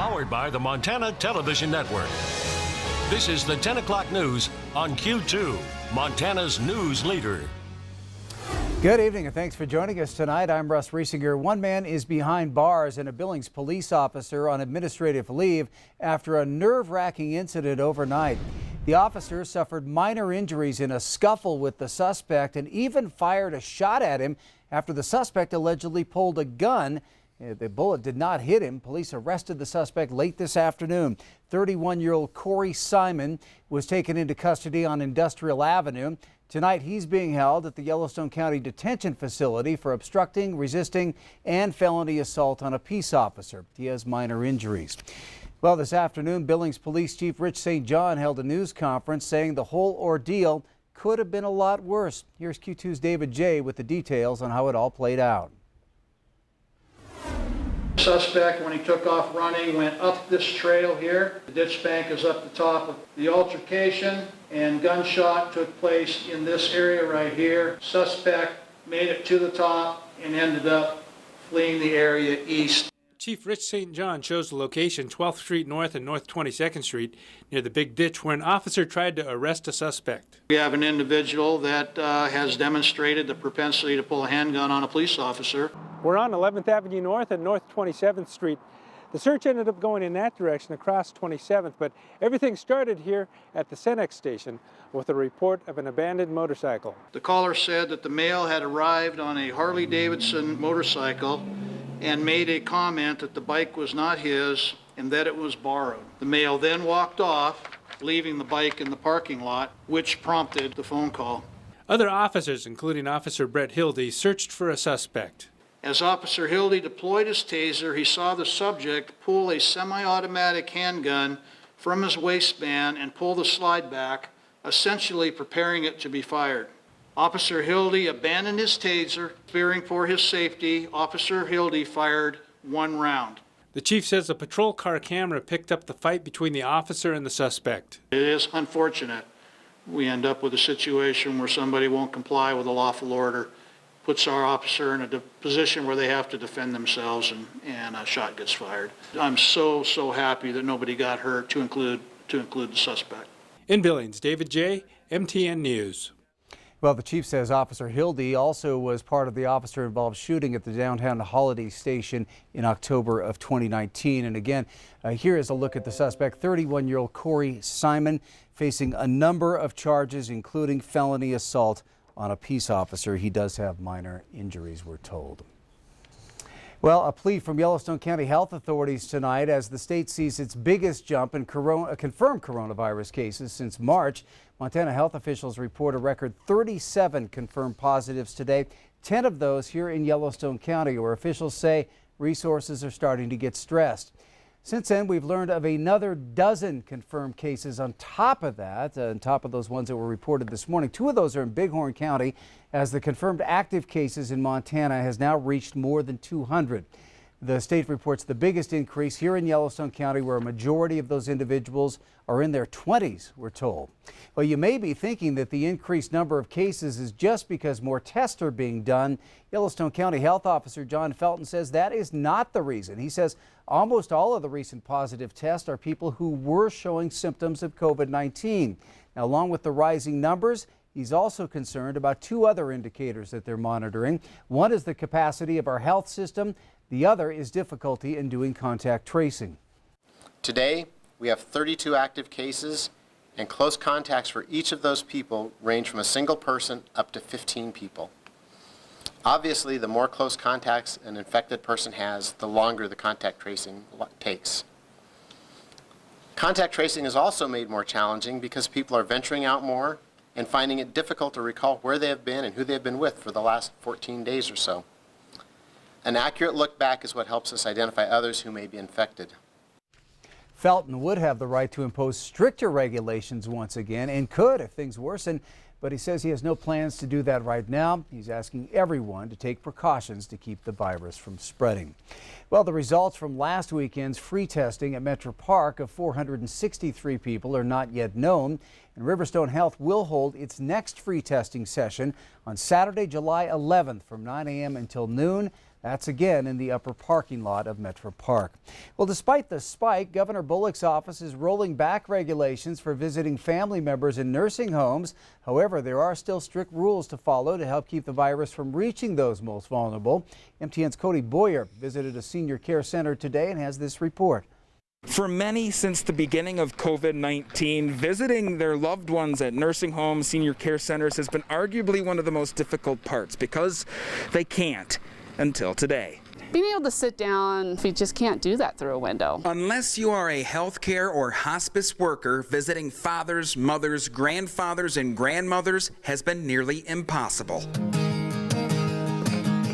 Powered by the Montana Television Network. This is the 10 o'clock news on Q2, Montana's news leader. Good evening and thanks for joining us tonight. I'm Russ Riesinger. One man is behind bars and a Billings police officer on administrative leave after a nerve-wracking incident overnight. The officer suffered minor injuries in a scuffle with the suspect and even fired a shot at him after the suspect allegedly pulled a gun. The bullet did not hit him. Police arrested the suspect late this afternoon. 31-year-old Corey Simon was taken into custody on Industrial Avenue. Tonight, he's being held at the Yellowstone County Detention Facility for obstructing, resisting, and felony assault on a peace officer. He has minor injuries. Well, this afternoon, Billings Police Chief Rich St. John held a news conference saying the whole ordeal could have been a lot worse. Here's Q2's David J. with the details on how it all played out. The suspect, when he took off running, went up this trail here. The ditch bank is up the top of the altercation, and gunshot took place in this area right here. Suspect made it to the top and ended up fleeing the area east. Chief Rich St. John chose the location 12th Street North and North 22nd Street near the big ditch where an officer tried to arrest a suspect. We have an individual that has demonstrated the propensity to pull a handgun on a police officer. We're on 11th Avenue North and North 27th Street. The search ended up going in that direction across 27th, but everything started here at the Cenex station with a report of an abandoned motorcycle. The caller said that the male had arrived on a Harley-Davidson motorcycle and made a comment that the bike was not his and that it was borrowed. The male then walked off, leaving the bike in the parking lot, which prompted the phone call. Other officers, including Officer Brett Hildy, searched for a suspect. As Officer Hildy deployed his taser, he saw the subject pull a semi-automatic handgun from his waistband and pull the slide back, essentially preparing it to be fired. Officer Hildy abandoned his taser. Fearing for his safety, Officer Hildy fired one round. The chief says a patrol car camera picked up the fight between the officer and the suspect. It is unfortunate. We end up with a situation where somebody won't comply with a lawful order, puts our officer in a position where they have to defend themselves, and a shot gets fired. I'm so happy that nobody got hurt, to include the suspect. In Billings, David J., MTN News. Well, the chief says Officer Hildy also was part of the officer-involved shooting at the downtown Holiday Station in October of 2019. And again, here is a look at the suspect, 31-year-old Corey Simon, facing a number of charges, including felony assault on a peace officer. He does have minor injuries, we're told. Well, a plea from Yellowstone County health authorities tonight as the state sees its biggest jump in confirmed coronavirus cases since March. Montana health officials report a record 37 confirmed positives today, 10 of those here in Yellowstone County, where officials say resources are starting to get stressed. Since then, we've learned of another dozen confirmed cases on top of that, on top of those ones that were reported this morning. 2 of those are in Bighorn County, as the confirmed active cases in Montana has now reached more than 200. The state reports the biggest increase here in Yellowstone County, where a majority of those individuals are in their 20s, we're told. Well, you may be thinking that the increased number of cases is just because more tests are being done. Yellowstone County Health Officer John Felton says that is not the reason. He says almost all of the recent positive tests are people who were showing symptoms of COVID-19. Now, along with the rising numbers, he's also concerned about 2 other indicators that they're monitoring. One is the capacity of our health system. The other is difficulty in doing contact tracing. Today, we have 32 active cases, and close contacts for each of those people range from a single person up to 15 people. Obviously, the more close contacts an infected person has, the longer the contact tracing takes. Contact tracing is also made more challenging because people are venturing out more and finding it difficult to recall where they have been and who they have been with for the last 14 days or so. An accurate look back is what helps us identify others who may be infected. Felton would have the right to impose stricter regulations once again, and could if things worsen, but he says he has no plans to do that right now. He's asking everyone to take precautions to keep the virus from spreading. Well, the results from last weekend's free testing at Metro Park of 463 people are not yet known, and Riverstone Health will hold its next free testing session on Saturday, July 11th from 9 a.m. until noon. That's again in the upper parking lot of Metro Park. Well, despite the spike, Governor Bullock's office is rolling back regulations for visiting family members in nursing homes. However, there are still strict rules to follow to help keep the virus from reaching those most vulnerable. MTN's Cody Boyer visited a senior care center today and has this report. For many, since the beginning of COVID-19, visiting their loved ones at nursing homes, senior care centers has been arguably one of the most difficult parts because they can't until today. Being able to sit down, we just can't do that through a window. Unless you are a healthcare or hospice worker, visiting fathers, mothers, grandfathers, and grandmothers has been nearly impossible.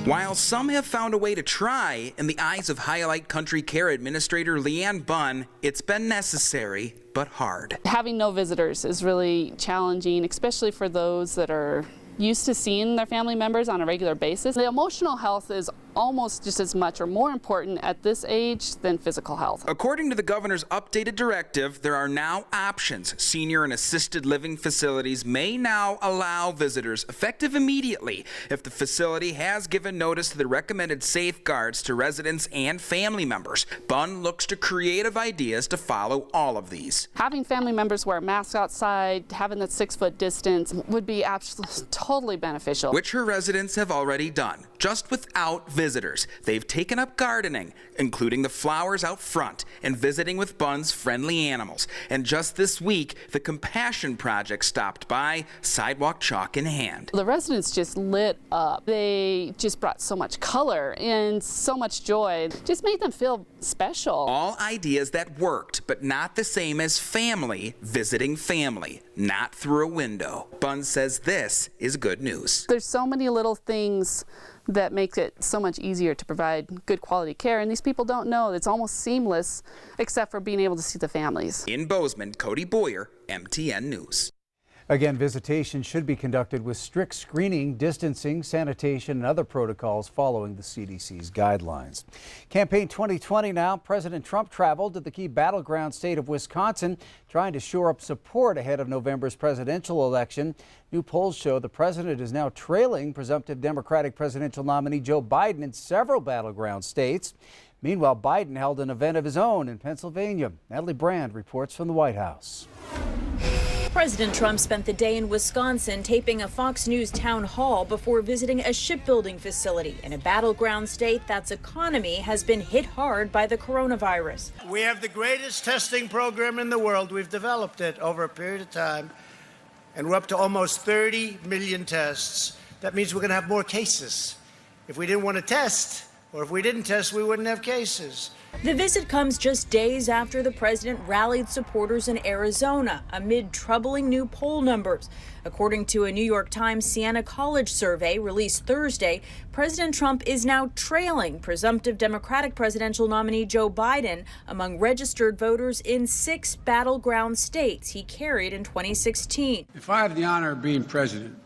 While some have found a way to try, in the eyes of Highlight Country Care Administrator Leanne Bunn, it's been necessary but hard. Having no visitors is really challenging, especially for those that are used to seeing their family members on a regular basis. The emotional health is almost just as much or more important at this age than physical health. According to the governor's updated directive, there are now options. Senior and assisted living facilities may now allow visitors effective immediately if the facility has given notice to the recommended safeguards to residents and family members. Bunn looks to creative ideas to follow all of these. Having family members wear masks outside, having that 6-foot distance would be absolutely totally beneficial. Which her residents have already done, just without visitors. They've taken up gardening, including the flowers out front, and visiting with Bunn's friendly animals. And just this week, the Compassion Project stopped by, sidewalk chalk in hand. The residents just lit up. They just brought so much color and so much joy. Just made them feel special. All ideas that worked, but not the same as family visiting family, not through a window. Bunn says this is good news. There's so many little things that make it so much easier to provide good quality care, and these people don't know. It's almost seamless except for being able to see the families. In Bozeman, Cody Boyer, MTN News. Again, visitation should be conducted with strict screening, distancing, sanitation, and other protocols following the CDC's guidelines. Campaign 2020 now. President Trump traveled to the key battleground state of Wisconsin, trying to shore up support ahead of November's presidential election. New polls show the president is now trailing presumptive Democratic presidential nominee Joe Biden in several battleground states. Meanwhile, Biden held an event of his own in Pennsylvania. Natalie Brand reports from the White House. President Trump spent the day in Wisconsin taping a Fox News town hall before visiting a shipbuilding facility in a battleground state that's economy has been hit hard by the coronavirus. We have the greatest testing program in the world. We've developed it over a period of time, and we're up to almost 30 million tests. That means we're going to have more cases. If we didn't want to test, or if we didn't test, we wouldn't have cases. The visit comes just days after the president rallied supporters in Arizona amid troubling new poll numbers. According to a New York Times Siena College survey released Thursday, President Trump is now trailing presumptive Democratic presidential nominee Joe Biden among registered voters in 6 battleground states he carried in 2016. If I have the honor of being president,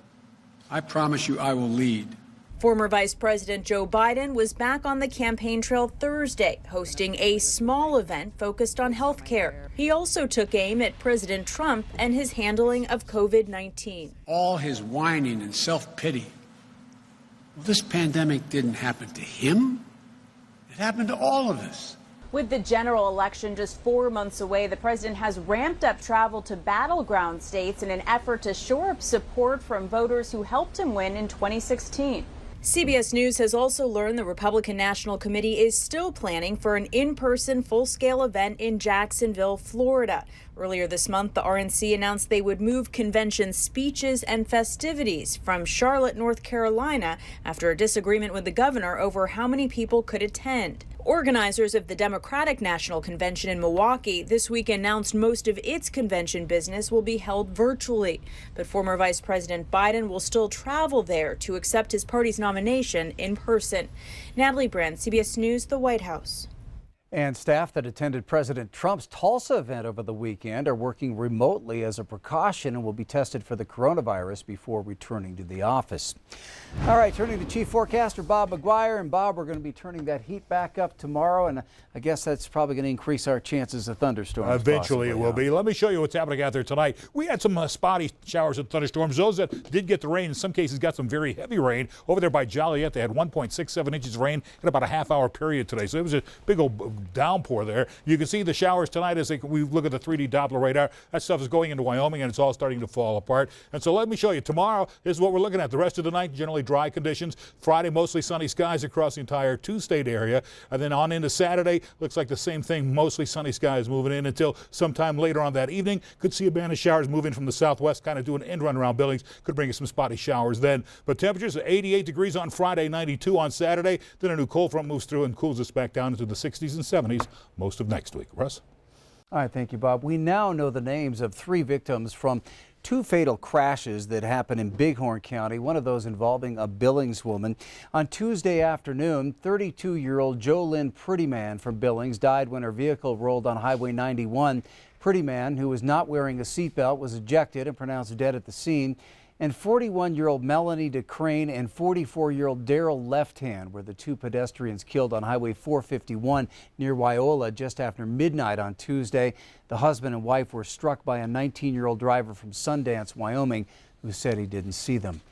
I promise you I will lead. Former Vice President Joe Biden was back on the campaign trail Thursday, hosting a small event focused on health care. He also took aim at President Trump and his handling of COVID-19. All his whining and self-pity. Well, this pandemic didn't happen to him. It happened to all of us. With the general election just 4 months away, the president has ramped up travel to battleground states in an effort to shore up support from voters who helped him win in 2016. CBS News has also learned the Republican National Committee is still planning for an in-person full-scale event in Jacksonville, Florida. Earlier this month, the RNC announced they would move convention speeches and festivities from Charlotte, North Carolina, after a disagreement with the governor over how many people could attend. Organizers of the Democratic National Convention in Milwaukee this week announced most of its convention business will be held virtually. But former Vice President Biden will still travel there to accept his party's nomination in person. Natalie Brand, CBS News, the White House. And staff that attended President Trump's Tulsa event over the weekend are working remotely as a precaution and will be tested for the coronavirus before returning to the office. All right, turning to Chief Forecaster Bob McGuire. And Bob, we're going to be turning that heat back up tomorrow, and I guess that's probably going to increase our chances of thunderstorms. Eventually it will be. Let me show you what's happening out there tonight. We had some spotty showers and thunderstorms. Those that did get the rain, in some cases got some very heavy rain. Over there by Joliet, they had 1.67 inches of rain in about a half-hour period today. So it was a big old downpour there. You can see the showers tonight as we look at the 3D Doppler radar. That stuff is going into Wyoming, and it's all starting to fall apart. And so let me show you. Tomorrow, this is what we're looking at. The rest of the night, generally dry conditions. Friday, mostly sunny skies across the entire two-state area. And then on into Saturday, looks like the same thing. Mostly sunny skies moving in until sometime later on that evening. Could see a band of showers moving from the southwest, kind of doing an end run around Billings. Could bring us some spotty showers then. But temperatures are 88 degrees on Friday, 92 on Saturday. Then a new cold front moves through and cools us back down into the 60s and 70s most of next week. Russ? All right, thank you, Bob. We now know the names of 3 victims from 2 fatal crashes that happened in Bighorn County, one of those involving a Billings woman. On Tuesday afternoon, 32-year-old JoLynn Prettyman from Billings died when her vehicle rolled on Highway 91. Prettyman, who was not wearing a seatbelt, was ejected and pronounced dead at the scene. And 41-year-old Melanie DeCrane and 44-year-old Daryl Lefthand were the 2 pedestrians killed on Highway 451 near Wyola just after midnight on Tuesday. The husband and wife were struck by a 19-year-old driver from Sundance, Wyoming, who said he didn't see them.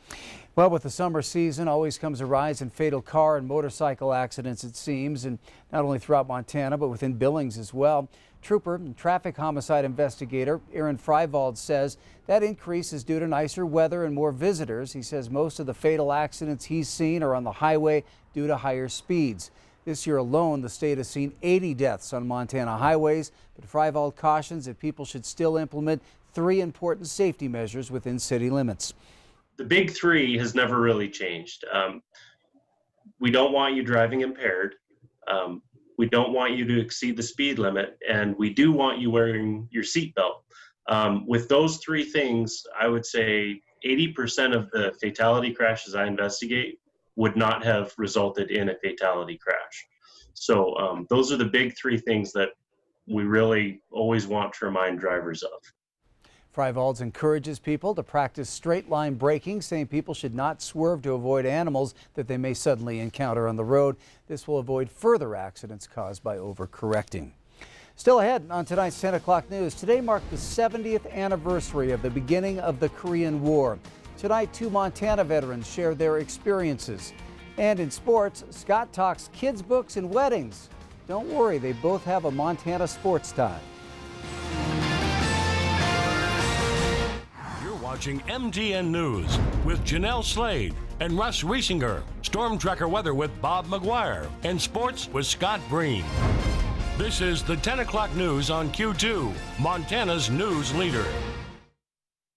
Well, with the summer season always comes a rise in fatal car and motorcycle accidents, it seems, and not only throughout Montana, but within Billings as well. Trooper and traffic homicide investigator Aaron Freivald says that increase is due to nicer weather and more visitors. He says most of the fatal accidents he's seen are on the highway due to higher speeds. This year alone, the state has seen 80 deaths on Montana highways, but Freivald cautions that people should still implement 3 important safety measures within city limits. The big 3 has never really changed. We don't want you driving impaired. We don't want you to exceed the speed limit, and we do want you wearing your seatbelt. With those 3 things, I would say 80% of the fatality crashes I investigate would not have resulted in a fatality crash. So those are the big 3 things that we really always want to remind drivers of. Freivald encourages people to practice straight line braking, saying people should not swerve to avoid animals that they may suddenly encounter on the road. This will avoid further accidents caused by overcorrecting. Still ahead on tonight's 10 o'clock news, today marked the 70th anniversary of the beginning of the Korean War. Tonight, 2 Montana veterans share their experiences. And in sports, Scott talks kids' books and weddings. Don't worry, they both have a Montana sports time. Watching MTN News with Janelle Slade and Russ Riesinger. Storm Tracker weather with Bob McGuire. And sports with Scott Breen. This is the 10 o'clock news on Q2, Montana's news leader.